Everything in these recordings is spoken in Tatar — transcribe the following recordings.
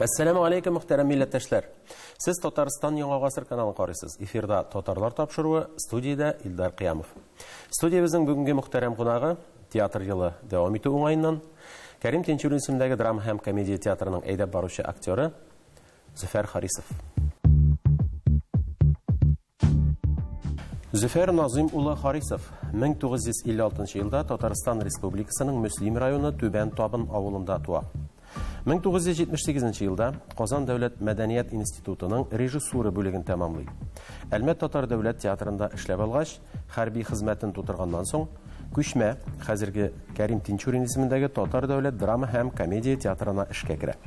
Ассаламу алейкум, мөхтәрәм милләттәшләр. Сез Татарстан Яңа гасыр каналын карыйсыз. Эфирда татарлар тапшыруы, студиядә Илдар Кыямов. Студиябезнең бүгенге мөхтәрәм кунагы театр елы дәвам итү уңаеннан Кәрим Тинчурин исемендәге драма һәм комедия театрының әйдәп баручы актеры Зөфәр Харисов. Зөфәр Назым улы Харисов 1956 елда Татарстан Республикасының Мөслим районы Түбән Табын авылында туа. 1978 елда Казан дәүләт мәдәният институтының режиссура бүлеген тәмамлый. Әлмәт татар дәүләт театрында эшләп алгач, хәрби хезмәтен тутырганнан соң, күчмә хәзерге Кәрим Тинчурин исемендәге татар дәүләт драма һәм комедия театрына эшкә керә.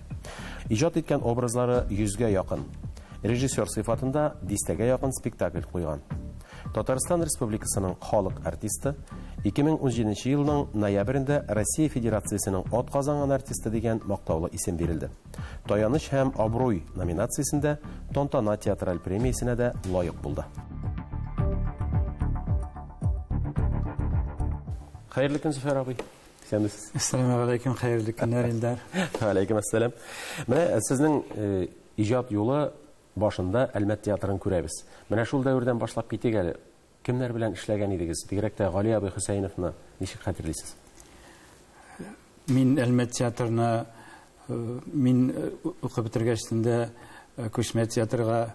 Иҗат иткән образлары 100-гә якын. Режиссер сыйфатында 10-гә якын спектакль куйган. Татарстан Республикасының халык артисты 2017 елның ноябрендә Россия Федерациясының ат казанган артисты дигән мактаулы исем бирелде. Таяныч һәм абруй номинациясендә Тантана театраль премиясенә дә лаек булды. Хәерле көн, Зөфәр абый. Сәмсез. Ассаламу алейкум, хәерле көннәр, Илдар. Алейкум ассалам. Менә сезнең иҗат юлы башында Әлмәт театрын күрәбез. Менә шул дәвердән башлап китик әле. Кемнәр белән эшләгән идегез? Бигрәк тә Гали абый Хөсәйновны ничек хәтерлисез? Мин Әлмәт театрына укып бетергәчтендә күчмә театрга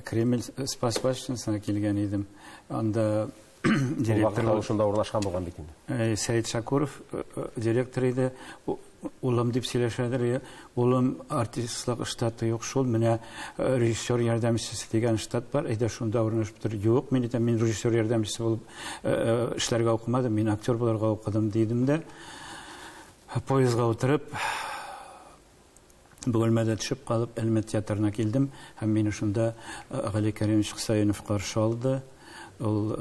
Кремль спасбашчысына килгән идем. Анда директор шунда урнашкан булган бит инде. Сәйд Шакуров директор иде. Улым дип сөйләшәдер. Улым артистлык штаты юк шул. Менә режиссер ярдәмчесе дигән штат бар. Әйдә шунда урнашып тор. Юк, мин режиссер ярдәмчесе булып эшләргә укымадым. Мин актер буларга укыдым дидем дә. Поездга утырып бөлмәдә төшеп калып Әлмәт театрына килдем. Һәм мине шунда Гали Кәримович Хөсәйнов каршы алды. Ул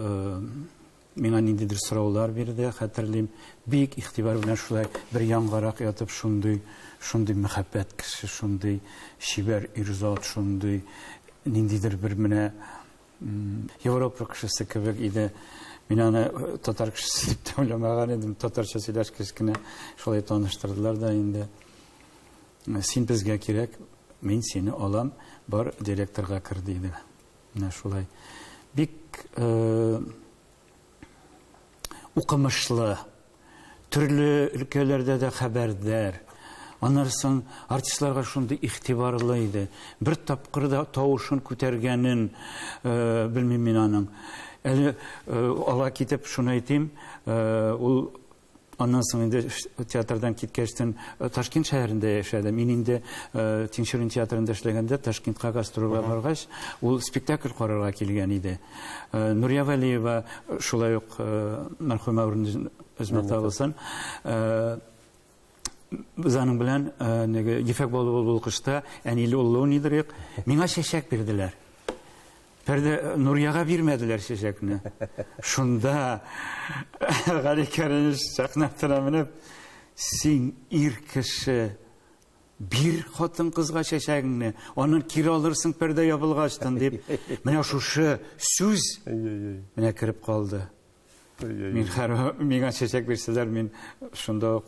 миңа ниндидер сораулар бирде, хәтерлим. Бик игътибар белән шулай бер яңгарак ятып шундый мәхәббәт кеше, шундый шибәр ирзат, шундый ниндидер бер менә Европа кешесе кебек иде. Мин аны татар кешесе дип уйламаган идем. Татарча сөйләшкәч кенә шулай таныштырдылар да инде. Син безгә кирәк, мин сине алам, бар директорга кер диде. Менә шулай. Бик укымышлы, төрле өлкәләрдә дә хәбәрдар. Аннан артистларга шундый игътибарлы иде. Бер тапкыр да тавышын күтәргәнен белмим мин аның. Әле ала китеп шуны әйтим, ул аннан соң инде театрдан киткәчтен Ташкент шәһәрендә яшәде. Мин инде Тинчурин театрында эшләгәндә Ташкентка гастрольгә баргач, ул спектакль карарга килгән иде. Нурия Валиева шулай ук мәрхүмә Үзмәк булсын. Без аның белән Ефәк Балыкышта әниле улы нидер юк. Миңа чәчәк бирделәр. Перде Нурияга бирмәделәр чәчәкне. Шунда Гали Кәримович сәхнәгә менеп, син ир кеше бир хатын кызга чәчәгеңне, аның кире алырсың перде ябылгачтан дип, менә шушы сүз менә кирип калды. Миңа чәчәк бирсәләр, мин шунда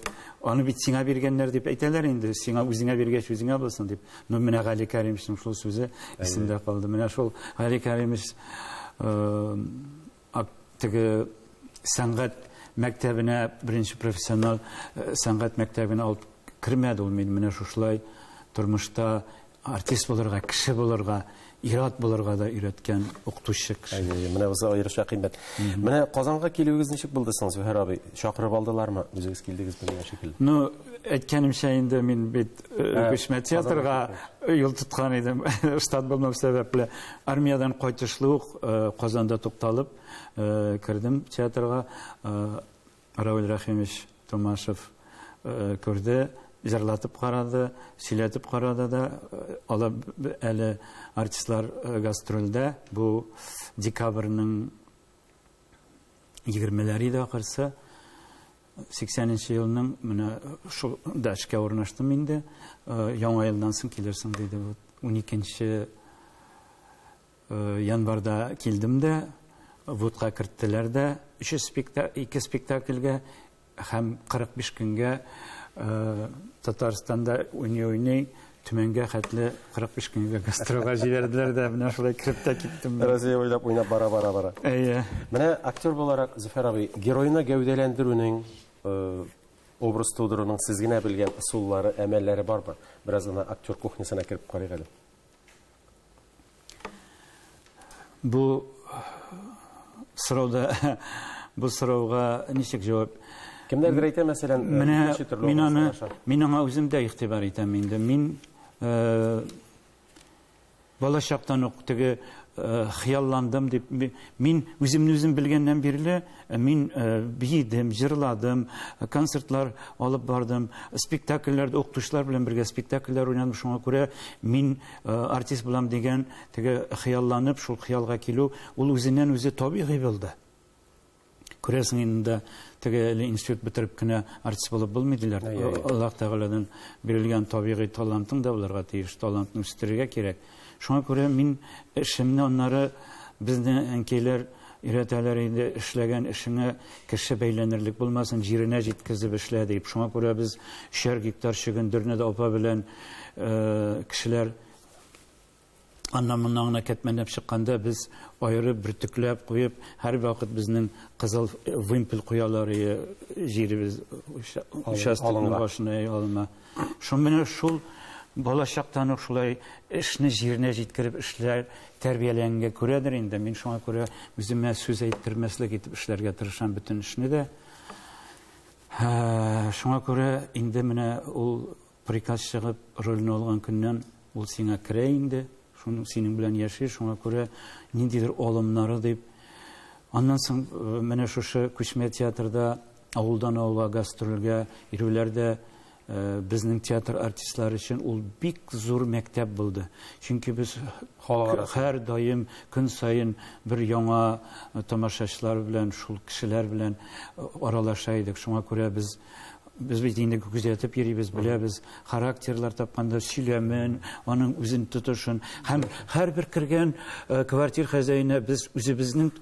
аны бит сиңа биргәннәр дип әйтәләр инде, сиңа үзеңә биргәч үзеңә булсын дип. Ну менә Гали Кәримовичнең шул сүзе исемдә калды. Менә шул Гали Кәримович теге сәнгать мәктәбенә, беренче профессионал сәнгать мәктәбенә алып кирмәде ул менә шулай тормышта артист булырга, кеше булырга, ират булырга да өйрәткән укытучы кеше. Менә бу аеруча кыйммәт. Менә Казанга килүегез ничек булды соң, Зөфәр абый? Шакырып алдылармы? Үзегез килдегез белгән шикелле. Ну, әйткәнемчә инде мин бит күчмә театрга юл тоткан идем. Штат булмау сәбәпле армиядан кайтышлы ук Казанда тукталып кирдем театрга. Равил Рахимович Томашев күрде. Җырлатып карады, сөйләтеп карады да, алып әле артистлар гастрольдә, бу декабрьнең 20-ләре иде ахырсы, 80-нче елның менә шул да эшкә урнаштым инде. Яңа елдан соң килерсең диде. 12-нче январда килдем дә, вудка керттеләр дә, 2 спектакльгә һәм 45 көнгә Татарстанда уйный Төмәнгә хәтле 45 көнгә гастролга җибәрделәр дә, менә шулай кирип тә киттем. Россия буйлап уйнап бара. Әйе. Менә актер буларак Зөфәр абый, геройны гәүдәләндерүнең, образ тудыруның сез генә белгән ысуллары, әмәлләре бармы? Бераз гына актер кухнясына кирип карыйк әле. Бу сорауга ничек җавап? Кемдер әйтә, мәсәлән, мин аңа үзем дә игътибар итәм инде. Мин балачактан ук теге хыялландым дип, мин үземне үзем белгәннән бирле, мин биедем, җырладым, концертлар алып бардым, спектакльләрдә укытучылар белән бергә спектакльләр уйнадым. Шуңа күрә мин артист булам дигән теге хыялланып, шул хыялга килү, ул үзеннән үзе табигый булды. Күрәсең инде теге институт бетереп кенә артист булып булмыйдылар. Аллаһ Тәгаләдән бирелгән табигый талантың да булырга тиеш, талантны үстерергә кирәк. Шуңа күрә мин эшемне аннары безнең әнкәйләр өйрәтәләр инде, эшләгән эшеңә кеше бәйләнерлек булмасын, җиренә җиткезеп эшлә дип. Шуңа күрә без 3 гектар чөгендерне дә апа белән кешеләр аннан-моннан кәтмәнеп чыкканда, без аерып, бөртекләп куеп, һәр вакыт безнең кызыл вимпел куялары җиребез участокның башына алма. Шул балачактан ук шулай эшне җиренә җиткереп эшләр тәрбияләнгәнгә күрәдер инде. Мин шуңа күрә үземә сүз әйттермәслек итеп эшләргә тырышам бөтен эшне дә. Шуңа күрә инде менә ул приказ чыгып рольне алган көннән ул сиңа керә инде. Шуның синең белән яши, шуңа күрә ниндидер алымнары дип. Аннан соң менә шушы күчмә театрда авылдан авылга гастрольгә йөрүләрдә безнең театр артистлары өчен ул бик зур мәктәп булды. Чөнки без һәр даим көн сайын бер яңа тамашачылар белән, шул кешеләр белән аралаша идек. Шуңа күрә без бит инде күзәтеп йөрибез, беләбез, характерлар тапканда сөйләмен, аның үзен тотышын, һәм һәрбер кергән квартир хозяине без үзебезнең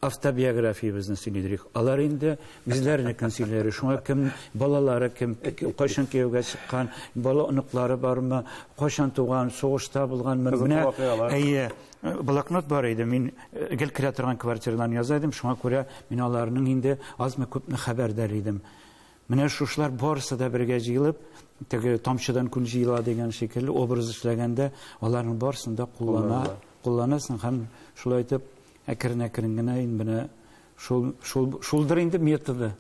автобиографиябызны сөйлидек. Алар инде үзләренекен сөйләре. Шуңа кем балалары, кем кайчан кияүгә чыккан, бала оныклары бармы, кайчан туган, сугышта булганмы, менә әйе. Блокнот бар иде, мин гел керә торган квартирадан яза идем, шуңа күрә мин аларның инде азмы күпме хәбәрдар идем. Менә шушлар барысы да бергә җыелып, теге тамчыдан күл җыела дигән шикелле образ эшләгәндә, аларның барысын да кулланасың һәм шулай итеп әкрен-әкрен генә инде шулдыр инде методы.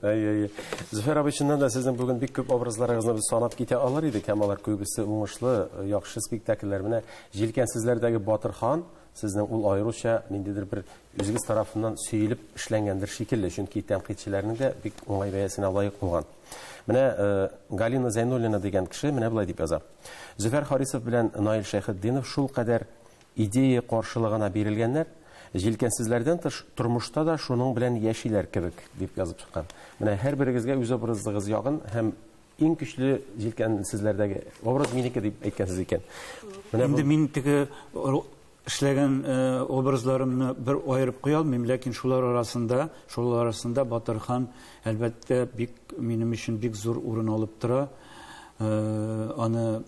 Зөфәр абый, чыннан да сезнең бүген бик күп образларыгызны без санап китә алыр идек, һәм алар күбесе уңышлы, яхшы спектакльләр. Менә Җилкәнсезләрдәге Батырхан сезнең ул аеруча ниндидер бер үзегез тарафыннан сөйлеп эшләнгәндер шикелле, чөнки тәнкыйтьчеләрнең дә бик уңай бәясенә лаек булган. Менә Галина Зәйнуллина дигән кеше менә булай дип яза. Зөфәр Харисов белән Наил Шәйхетдинов шул кадәр идея каршылыгына бирелгәннәр, Җилкәнсезләрдән тормышта да шуның белән яшиләр кебек дип язып чыккан. Менә һәрберегезгә үз образыгыз ягын һәм иң көчле Җилкәнсезләрдәге образ минеке дип әйткәнсез икән. Инде мин теге эшләгән образларымны бер аерып куя алмыйм, ләкин шулар арасында Батырхан әлбәттә минем өчен бик зур урын алып тора. Аны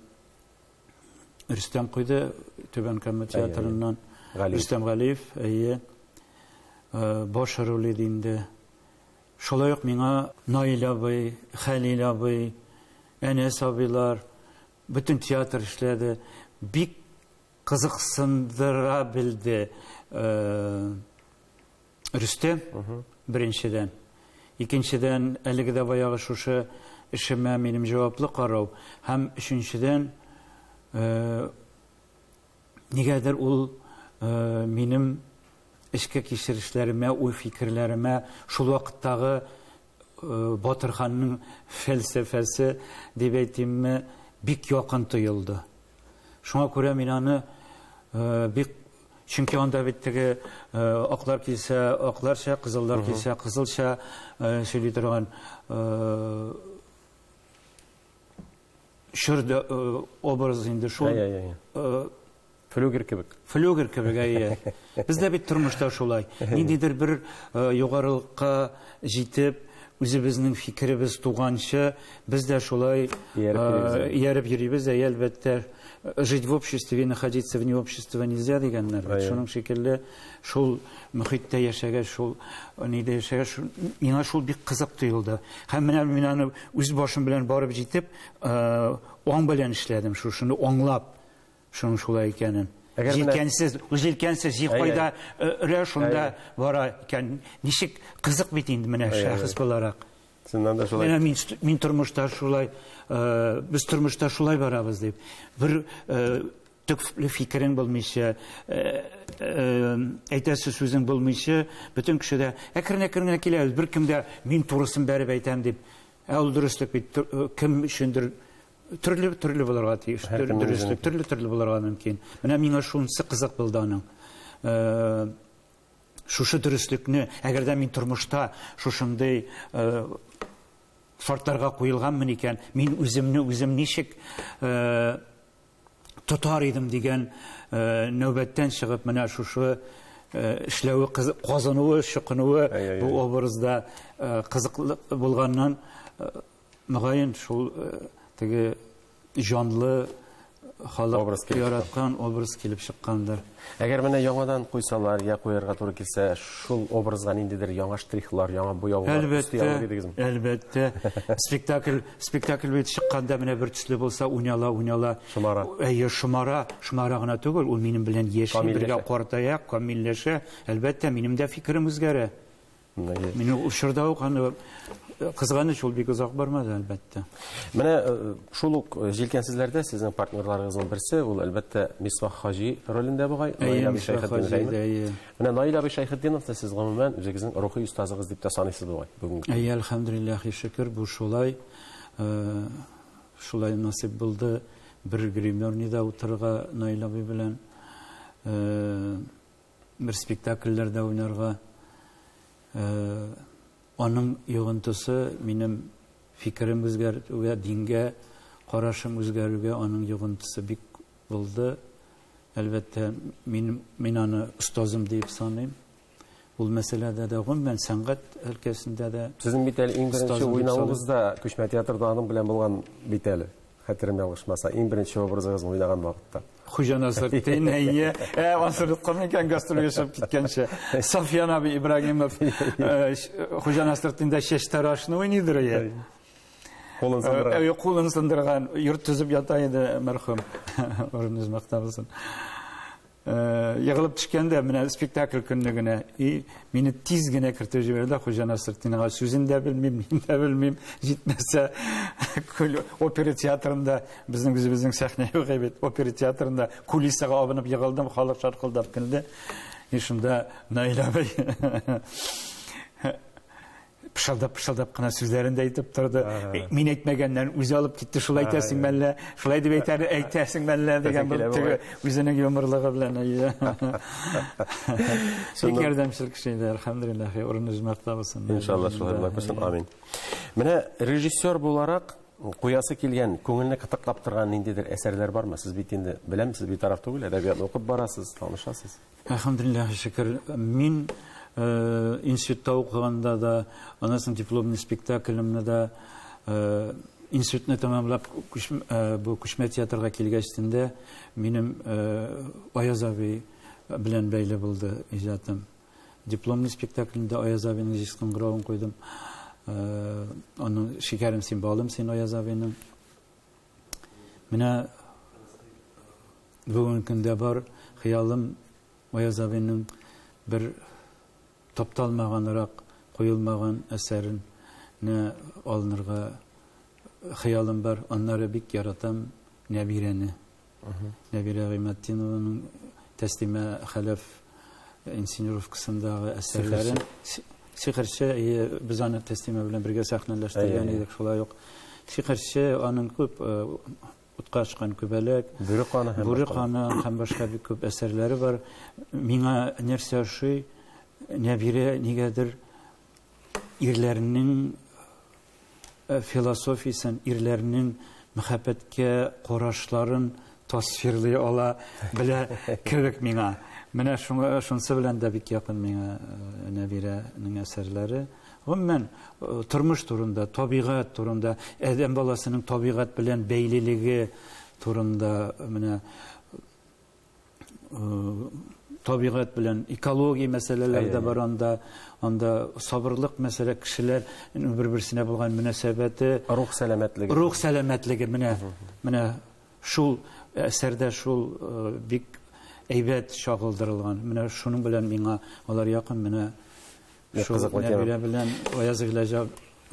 Рөстәм куйды, Түбән Кама театрыннан. Рөстәм Галиев, баш роль иде инде. Шулай ук миңа Наил абый, Хәлил абый, Әнәс абыйлар, бөтен театр эшләде. Бик кызыксындыра билде Рөстәм беренчедән. Икенчедән, әлеге дә баягы шушы эшемә минем җаваплы карау. Һәм өченчедән, нигәдер ул минем эшкә кичерешләремә, уй фикерләремә шул вакыттагы Батырханның фәлсәфәсе дип әйтимме, бик якын тоелды. Шуңа күрә мин аны бик, чөнки анда бит теге аклар килсә акларча, кызыллар килсә кызылча сөйли торган шүрдә образ инде шул. Флюгер кебек. Флюгер кебек, әйе. Бездә бит тормышта шулай. Ниндидер бер югарылыкка җитеп, үзебезнең фикеребез туганчы, без дә шулай ияреп йөрибез, әлбәттә, жить в обществе, находиться вне общества нельзя дигәннәр. Шуның шикелле, шул мөхиттә яшәгән, шул нидә яшәгән, миңа шул бик кызык тоелды. Һәм менә мин аны үз башым белән барып җитеп, аң белән эшләдем, шуны аңлап, шуның шулай икәнен. Җилкәнсез, җикайда шунда бара икән. Ничек кызык бит инде менә шәхес буларак. Менә мин тормышта шулай, без тормышта шулай барабыз дип. Бер төпле фикерең булмыйча, әйтәсе сүзең булмыйча, бөтен кешедә әкрен-әкрен килә, беркемдә мин турысын бәреп әйтәм дип. Ул дөрестлек бит кем өчендер төрле булырга тиеш, төрле булырга мөмкин. Менә миңа шунысы кызык булды аның. Шушы дөреслекне, әгәр дә мин тормышта шушындый шартларга куелганмын икән, мин үзем ничек тотар идем дигән нәүбәттән чыгып, менә шушы эшләве, казынуы, чыкынуы бу образда кызыклы булганнан, мөгаен шул теге җанлы халык яраткан образ килеп чыккандыр. Әгәр менә яңадан куйсалар, я куярга туры килсә, шул образга ниндидер яңа штрихлар, яңа буяулар өстәлгән идегезме? Әлбәттә. Спектакль бит чыкканда менә бер төсле булса, уйнала. Шомара гына түгел, ул минем белән яши, бергә картая, камилләшә. Әлбәттә, минем дә фикерем үзгәрә. Мине ушырда ук аны кызганыч ул бик озак бармады, әлбәттә. Менә шул ук җилкәнсезләрдә сезнең партнерларыгызның берсе, ул әлбәттә Мисбах Хаҗи ролендә бугай. Менә Наил абый Шәйхетдинов та сез гомумән үзегезнең рухи устазыгыз дип тә саныйсыз бугай бүгенге. Әлхәмдүлиллаһи шөкер, бу шулай насип булды. Бер гримернида утырырга Наил абый белән бер спектакльләрдә уйнарга. Аның йогынтысы минем фикерем үзгәрүгә, дингә карашым үзгәрүгә аның йогынтысы бик булды. Әлбәттә, мин аны устазым дип саныйм. Ул мәсьәләдә дә гомумән сәнгать өлкәсендә дә. Сезнең бит әле иң беренче уйнавыгызда Күчмә театрда аның белән булган бит әле. Хәтерем ялгышмаса, иң беренче образыгызны уйнаган вакытта. Хуҗа Насретдин, Ансарлыкка икән гастроль ясап киткәнче. Софиян абый Ибрагимов Хуҗа Насретдиндә чәч тарашны уйныйдыр я. Кулын сындырган, йорт төзеп ята иде мәрхүм. Урыныз мактабылсын. Ягылып төшкәндә менә спектакль көнлегенә мине тиз генә кертеп җибәрде Хуҗа Насретдинга. Сүзен дә белмим, мин дә белмим. Җитмәсә опера театрында безнең сәхнә юк бит. Опера театрында кулисага абынып егылдым, халык шаркылдап килде. Шунда Наил абый пышылдап кына сүзләрен дә әйтеп торды. Мин әйтмәгәннән үзе алып китте, шулай әйтәсең мәллә, шулай дип әйтәсең мәллә дигән бер үзенең юморлыгы белән. Бик ярдәмчел кеше иде, әлхәмдүлиллаһ, урыныз мактабылсын. Иншалла шулай була күрсен, амин. Менә режиссер буларак куясы килгән, күңелне кытыклап торган ниндидер әсәрләр бармы? Сез бит инде беләмсез, бит тараф түгел, әдәбиятны укып барасыз, танышасыз. Әлхәмдүлиллаһ, шөкер. Мин институтта укыганда да, анасын дипломный спектаклемне да институтны тәмамлап бу Күчмә театрга килгәчтендә минем Аяз абый белән бәйле булды иҗатым. Дипломный спектаклендә Аяз абыйның җискыңгыравын куйдым. Аның шикәрем син, балым син Аяз абыйның. Менә бүгенге көндә бар хыялым Аяз абыйның бер тапталмаганрак, куелмаган әсәренне алынырга хыялым бар. Аннары бик яратам Нәбирәне. Нәбирә Гыйммәтдинованың Тәслимә Хәләф инсценировкасындагы әсәрләрен. Сихерче, без аны Тәслимә белән бергә сәхнәләштергән идек, шулай ук. Сихерче, аның күп утка чыккан күбәләк, Бүрек аны һәм башка бик күп әсәрләре бар. Миңа нәрсә ошый, Нәбирә нигәдер ирләрнең философиясын, ирләрнең мәхәббәткә карашларын тасвирлый ала белә кебек миңа. Менә шунысы белән дә бик якын миңа Нәбирәнең әсәрләре. Гомумән, тормыш турында, табигать турында, адәм баласының табигать белән бәйлелеге турында, менә табигать белән экология мәсьәләләре дә бар анда сабырлык мәсьәлә, кешеләр бер-берсенә булган мөнәсәбәте, рух сәламәтлеге, менә шул әсәрдә шул бик әйбәт чагылдырылган. Менә шуның белән миңа алар якын, менә шул белән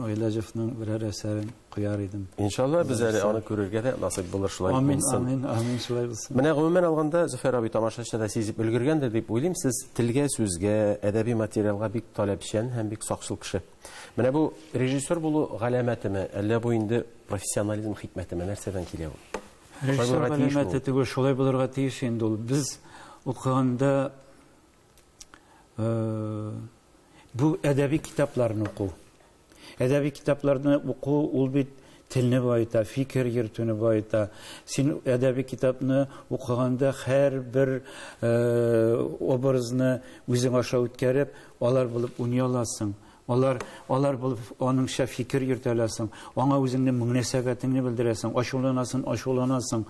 Оязовның берәр әсәрен куяр идем. Иншалла, без әле аны күрергә дә насыйп булыр, шулай булсын. Амин, шулай булсын. Менә гомумән алганда, Зөфәр абый тамашачы да сизеп өлгергәндер дип уйлыйм, сез телгә, сүзгә, әдәби материалга бик таләпчән һәм бик сакчыл кеше. Менә бу режиссер булу галәмәтеме, әллә бу инде профессионализм хикмәтеме, нәрсәдән килә ул? Режиссер галәмәте түгел, шулай булырга тиеш инде ул. Без укыганда бу әдәби китапларны уку. Әдәби китапларны уку ул бит телне байыта, фикер йөртүне байыта. Син әдәби китапны укыганда һәрбер образны үзең аша үткәреп, алар булып уйный аласың. Алар булып аныңча фикер йөртә аласың. Аңа үзеңнең мөнәсәбәтеңне белдерәсең, ачуланасың.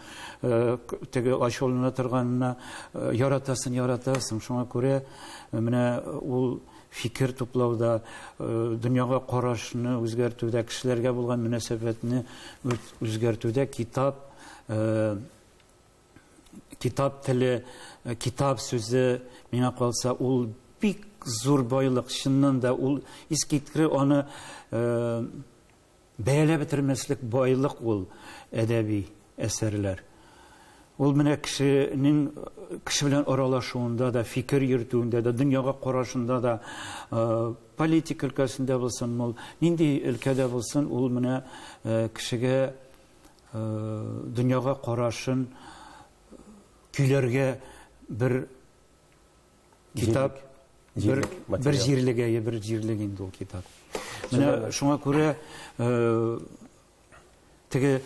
Теге ачулана торганына яратасың. Шуңа күрә менә ул фикер туплауда, дөньяга карашны үзгәртүдә, кешеләргә булган мөнәсәбәтне үзгәртүдә китап теле, китап сүзе миңа калса ул бик зур байлык. Чыннан да ул искиткере, аны бәяләп бетермәслек байлык ул әдәби әсәрләр. Ул менә кеше белән аралашуында да, фикер йөртүендә дә, дөньяга карашында да, политика өлкәсендә булсын, ул нинди өлкәдә булсын, ул менә кешегә дөньяга карашын көйләргә бер китап, бер җирлек инде ул китап. Менә шуңа күрә теге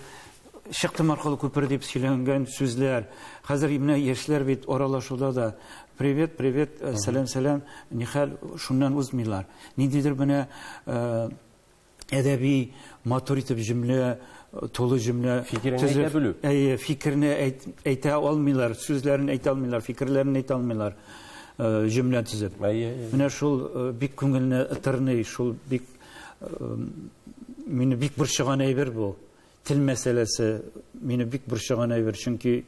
Шыктым аркылы күпер дип сөйләнгән сүзләр. Хәзер менә яшьләр бит аралашуда да привет, сәлам, нихәл, шуннан узмыйлар. Ниндидер менә әдәби матур итеп җөмлә, тулы җөмлә, фикерне әйтә алмыйлар, сүзләрен әйтә алмыйлар, фикерләрен әйтә алмыйлар, җөмлә төзеп. Менә шул бик күңелне тырный, шул бик мине бик борчыган әйбер бу. Тел мәсьәләсе мине бик борчыган әйбер, чөнки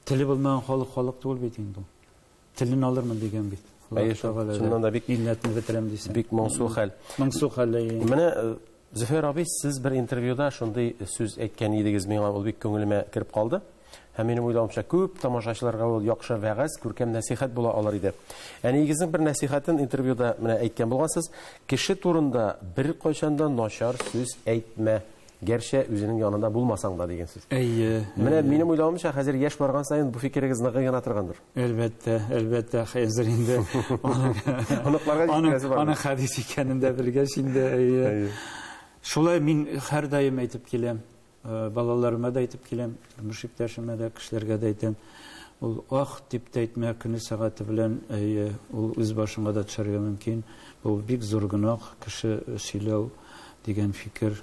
теле булмаган халык түгел бит инде. Телен алырмын дигән бит. Шуннан да бик милләтне бетерәм дисәм. Бик моңсу хәл. Менә Зөфәр абый, сез бер интервьюда шундый сүз әйткән идегез, миңа ул бик күңелемә кирип калды. Һәм минем уйлавымча, күп тамашачыларга ул яхшы вәгазь, күркәм нәсихәт була алар иде. Нигезнең бер нәсихәтен интервьюда менә әйткән булгансыз, кеше турында бер кайчанда начар сүз әйтмә. Гәрчә үзенең янында булмасаң да дигән сүз. Менә минем уйлавымча, хәзер яшь барган саен бу фикерегез ныгыгана торгандыр. Әлбәттә, хәзер инде аны хадис икәнен дә белгәч инде. Шулай мин һәр даим әйтеп киләм, балаларыма да әйтеп киләм, тормыш иптәшемә дә, кешеләргә дә әйтәм. Ул дип әйтмә, көне сәгате белән ул үз башыңа да төшәргә мөмкин. Ул бик зур гөнаһ, кеше сөйләү дигән фикер.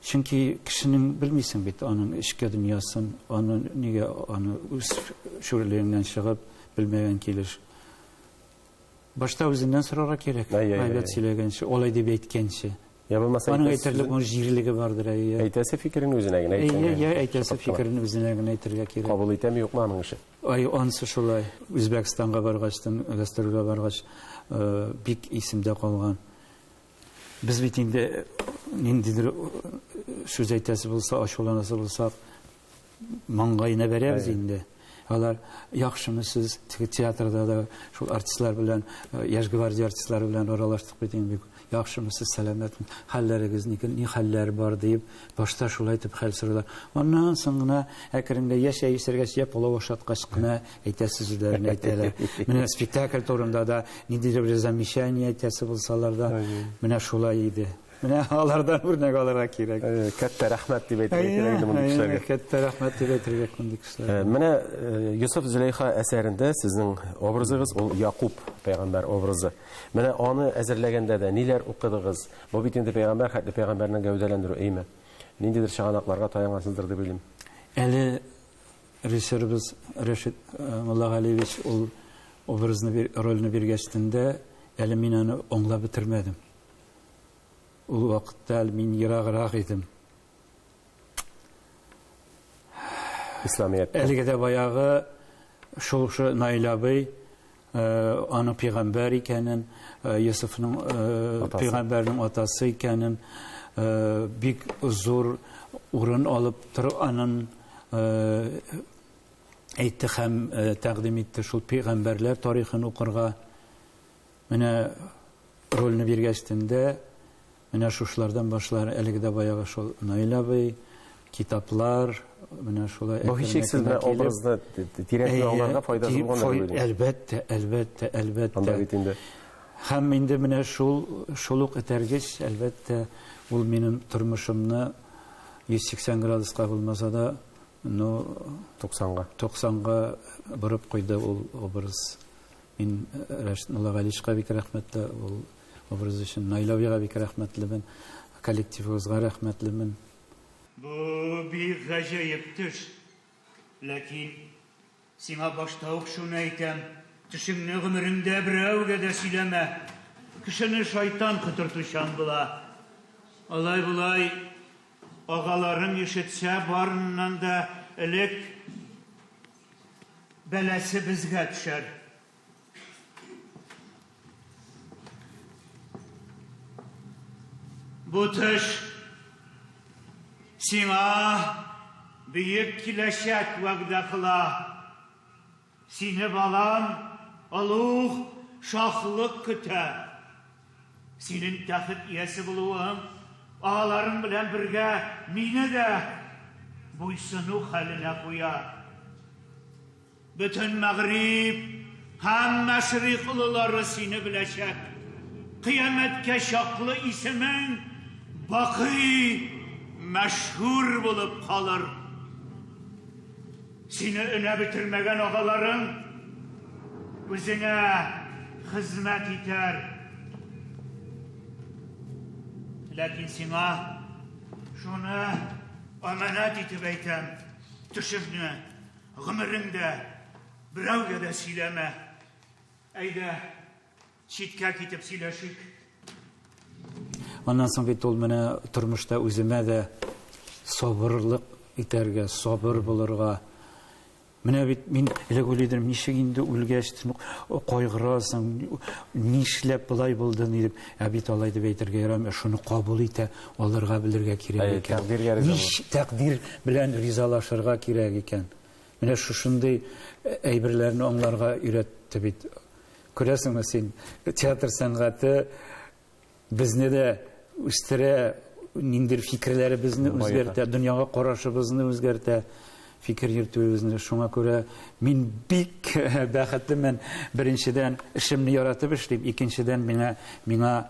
Чөнки кешенең белмисең бит аның эчке дөньясын, аны үз шүрлегеннән чыгып белмәгән килеш. Башта үзеннән сорарга кирәк. Әйбәт сөйләгәнче, алай дип әйткәнче. Аның әйтерлек җирлеге бардыр. Әйтәсе фикерен үзенә генә әйтә. Әйтәсе фикерен үзенә генә әйтергә кирәк. Кабул итәме, юкмы аның эше? Анысы шулай. Үзбәкстанга баргачтан, гастрольгә баргач, бик исемдә калган. Без бит инде ниндидер сүз әйтәсе булса, ачуланасы булса, маңгайына бәрәбез инде. Алар яхшымы сез театрда да шул артистлар белән, яшь гвардия артистлары белән аралаштык бит инде. Яхшымы сез, сәламәтме, хәлләрегез ни хәлләр бар дип, башта шулай итеп хәл сорыйлар. Аннан соң гына әкренләп яшәйсергәч, полова шаткач кына әйтәсе сүзләрне әйтәләр. Менә спектакль турында да ниндидер замечание әйтәсе булсалар да, менә шулай иде. Менә алардан үрнәк алырга кирәк. Кәттә рәхмәт дип әйтергә кирәк иде мондый кешеләргә. Кәттә рәхмәт дип әйтергә мондый кешеләргә. Менә Юсуф Зөләйха әсәрендә сезнең образыгыз ул Якуб пәйгамбәр образы. Менә аны әзерләгәндә дә ниләр укыдыгыз? Бу бит инде пәйгамбәр хәтле пәйгамбәрне гәүдәләндерү әйме. Ниндидер чыганакларга таянасыздыр дип уйлыйм. Әле режиссерыбыз Рәшит Муллагалиевич ул образны рольне биргәчтендә әле мин аны аңлап бетермәдем. Ул вакытта мин ераграк идем. Исламият. Әлегә дә баягы шул Наил абый аны пәйгамбәр икәнен, Йосыфның пәйгамбәрнең атасы икәнен бик зур урын алып торганын әйтте һәм тәкъдим итте шул пәйгамбәрләр тарихын укырга. Менә рольне биргәчтендә менә шушлардан башлар әлегә дә баягы шул Наил абый, китаплар, менә шулай. Бу һичшиксез образны тирән аңларга файдасы булган дип уйлыйм. Әлбәттә. Һәм инде менә шул ук этәргеч, әлбәттә, ул минем тормышымны 180 градуска булмаса да, 90-га борып куйды ул образ. Мин Рәшит Муллагалиевичка бик рәхмәтле, ул образ өчен. Наил абыйга бик рәхмәтлемен, коллективыбызга рәхмәтлемен. Бу бик гаҗәеп төш. Ләкин сиңа башта ук шуны әйтәм, төшеңне гомереңдә берәүгә дә сөйләмә. Кешене шайтан котыртучан була. Алай-булай агаларың ишетсә барыннан да элек бәләсе безгә төшәр. Бу төш сиңа бөек киләчәк вәгъдә кыла. Сине балам олуг шаһлык көтә. Синең тәхет иясе булуың агаларың белән бергә мине дә буйсыну хәленә куя. Бөтен мәгъриб һәм мәшриқ улылары сине беләчәк. Кыямәткә чаклы исемең бакый мәшһүр булып калыр. Сине өнә бетермәгән агаларың үзеңә хезмәт итәр. Ләкин сиңа шуны аманат итеп әйтәм. Төшеңне гомереңдә берәүгә дә сөйләмә. Әйдә, читкә китеп сөйләшик. Аннан соң бит ул менә тормышта үземә дә сабырлык итәргә, сабыр булырга. Менә бит мин элек уйлыйдым, ничек инде үлгәч кайгырасың, нишләп болай булды дип, бит алай дип әйтергә ярамый, шуны кабул итә, алырга белергә кирәк икән. Тәкъдир белән ризалашырга кирәк икән. Менә шушындый әйберләрне аңларга өйрәтте бит. Күрәсеңме син, театр сәнгате безне дә үстерә, ниндир фикерләребезне үзгәртә, дөньяга карашыбызны үзгәртә. Fikir yürütüyoruz. Şuna göre min bik bәхетлемен. Беренчедән эшемне яратып эшлим, икенчедән миңа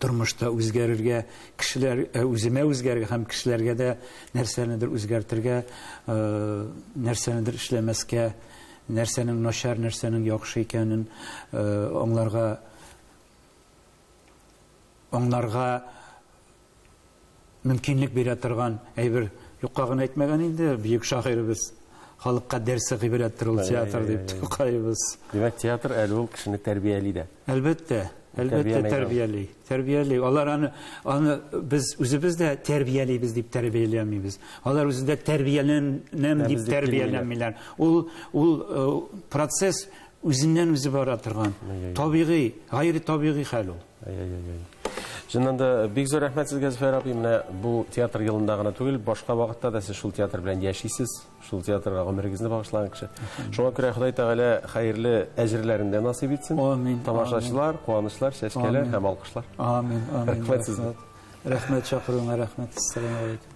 тормышта үзгәрергә, кешеләр үземә үзгәрергә һәм кешеләргә дә нәрсәнедер үзгәртергә, нәрсәнедер эшләмәскә, нәрсәнең начар, нәрсәнең яхшы икәнен аңларга мөмкинлек бирә торган әйбер. Юкка гына әйтмәгән инде, бөек шагыйрыбыз. Халыкка дәрсе гыйбрәттер ул театр дип тукайбыз. Димәк, театр әле ул кешене тәрбияли дә. Әлбәттә тәрбияли. Алар аны без үзебез дә тәрбиялибез дип тәрбияләмибез. Алар үзендә тәрбияләнәм дип тәрбияләмиләр. Ул процесс үзеннән үзе бара торган. Табигый, гайри табигый хәл ул. Шуннан да бик зур рәхмәт сезгә, Зөфәр абый. Менә бу театр елында гына түгел, башка вакытта да сез шул театр белән яшисез, шул театрга гомерегезне багышлаган кеше. Шуңа күрә Ходай Тәгалә хәерле әҗерләрен дә насыйп итсен. Амин. Тамашачылар, куанычлар, чәчкәләр һәм алкышлар. Амин. Рәхмәт сезгә. Рәхмәт чакыруыңа, рәхмәт. Ассаламу алейкум.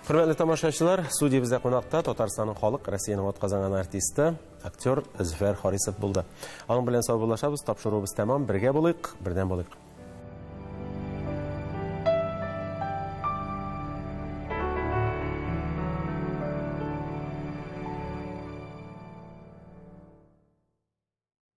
Хөрмәтле тамашачылар, студиябездә кунакта Татарстанның халык, Россиянең атказанган артисты, актер Зөфәр Харисов булды. Аның белән саубуллашабыз, тапшыруыбыз тәмам, бергә булыйк, бердәм булыйк.